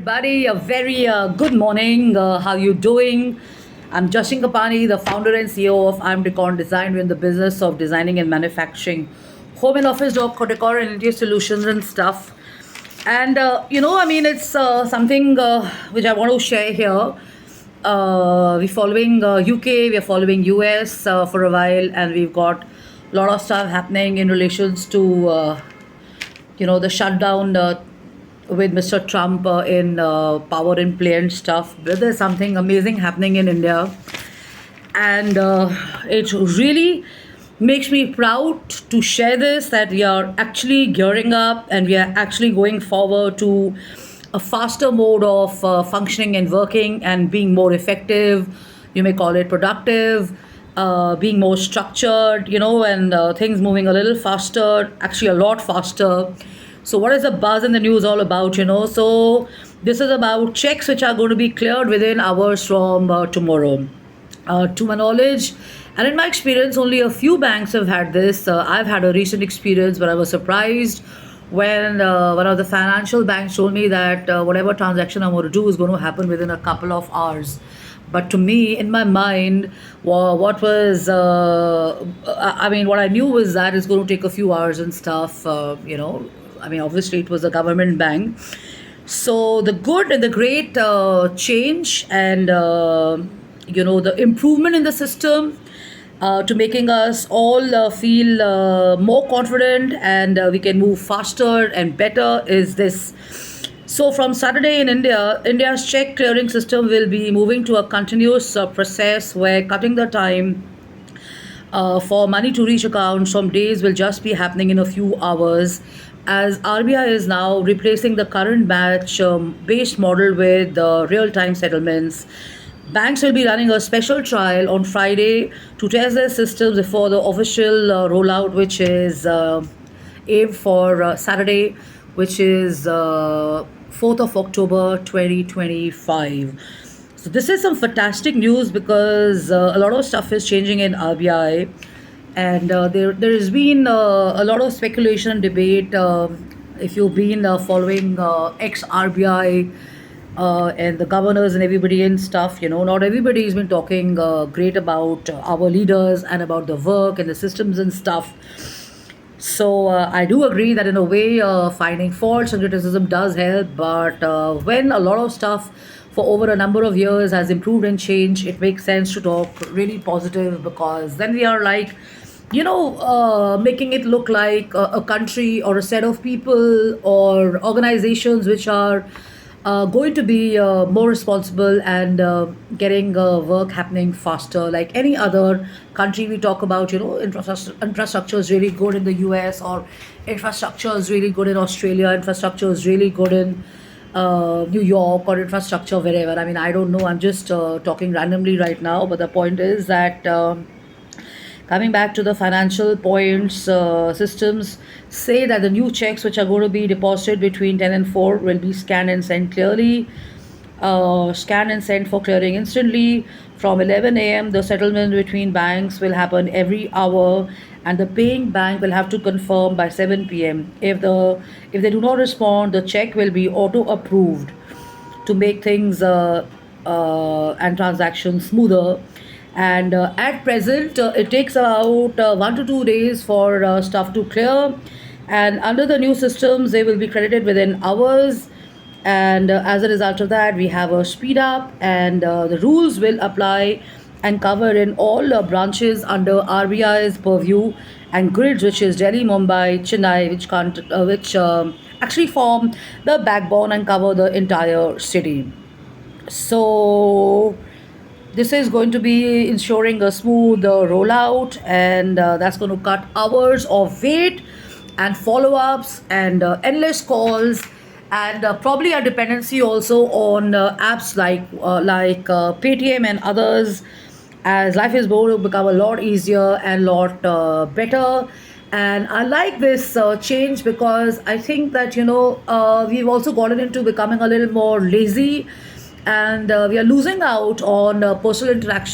Buddy, a very good morning. How you doing? I'm Jashin Kapani, the founder and CEO of I'm Decor Design. We're in the business of designing and manufacturing home and office decor and interior solutions and stuff. And it's something which I want to share here. We're following UK, we're following US for a while, and we've got a lot of stuff happening in relations to the shutdown with Mr. Trump in power in play and stuff. But there's something amazing happening in India, and it really makes me proud to share this that we are actually gearing up and we are actually going forward to a faster mode of functioning and working and being more effective. You may call it productive, being more structured, and things moving a little faster, actually a lot faster. So, what is the buzz in the news all about? So this is about checks which are going to be cleared within hours from tomorrow. To my knowledge, and in my experience, only a few banks have had this. I've had a recent experience where I was surprised when one of the financial banks told me that whatever transaction I'm going to do is going to happen within a couple of hours. But to me, in my mind, what was, what I knew was that it's going to take a few hours and stuff, obviously it was a government bank. So the good and the great change and the improvement in the system to making us all feel more confident and we can move faster and better is this. So from Saturday in India, India's check clearing system will be moving to a continuous process where cutting the time for money to reach accounts from days will just be happening in a few hours, as RBI is now replacing the current batch based model with real time settlements. Banks will be running a special trial on Friday to test their systems before the official rollout, which is aimed for Saturday, which is 4th of October 2025. So this is some fantastic news because a lot of stuff is changing in RBI, and there has been a lot of speculation and debate. If you've been following ex RBI and the governors and everybody and stuff, not everybody has been talking great about our leaders and about the work and the systems and stuff. So I do agree that in a way, finding faults and criticism does help. But when a lot of stuff for over a number of years has improved and changed, it makes sense to talk really positive, because then we are like, making it look like a country or a set of people or organizations which are going to be more responsible and getting work happening faster. Like any other country we talk about, infrastructure is really good in the US, or infrastructure is really good in Australia, infrastructure is really good in New York, or infrastructure wherever. I mean, I don't know. I'm just talking randomly right now. But the point is that coming back to the financial points, systems say that the new checks which are going to be deposited between 10 and 4 will be scanned and sent clearly. Scan and send for clearing instantly. From 11 a.m., the settlement between banks will happen every hour, and the paying bank will have to confirm by 7 p.m. If they do not respond, the check will be auto approved to make things and transactions smoother. And at present, it takes about 1 to 2 days for stuff to clear. And under the new systems, they will be credited within hours. And as a result of that, we have a speed up, and the rules will apply and cover in all branches under RBI's purview and grids, which is Delhi, Mumbai, Chennai, which actually form the backbone and cover the entire city. So this is going to be ensuring a smooth rollout, and that's going to cut hours of wait and follow-ups and endless calls, and probably a dependency also on apps like Paytm and others, as life is going to become a lot easier and lot better. And I like this change because I think that we've also gotten into becoming a little more lazy, and we are losing out on personal interaction